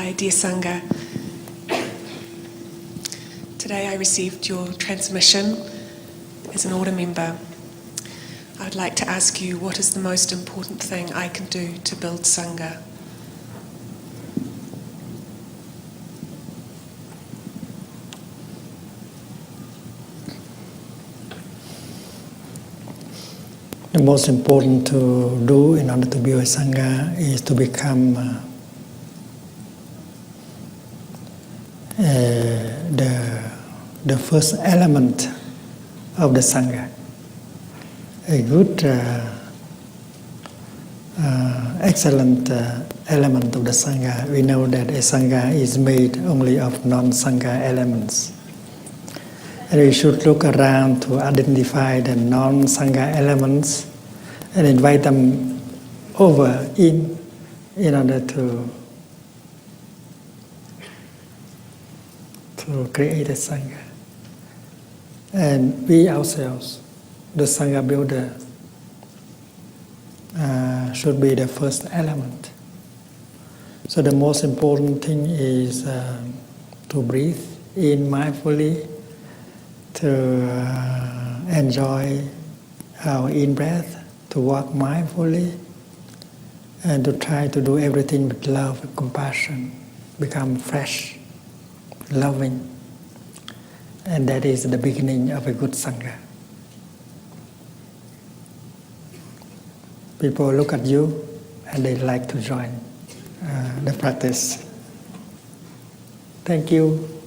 My dear Sangha, today I received your transmission as an order member. I would like to ask you, what is the most important thing I can do to build Sangha? The most important to do in order to build a Sangha is to become the first element of the Sangha. A good, excellent element of the Sangha. We know that a Sangha is made only of non-Sangha elements. And we should look around to identify the non-Sangha elements and invite them over in order to create a Sangha. And we ourselves, the Sangha builder, should be the first element. So the most important thing is to breathe in mindfully, to enjoy our in-breath, to walk mindfully, and to try to do everything with love and compassion, become fresh, loving. And that is the beginning of a good Sangha. People look at you and they like to join the practice. Thank you.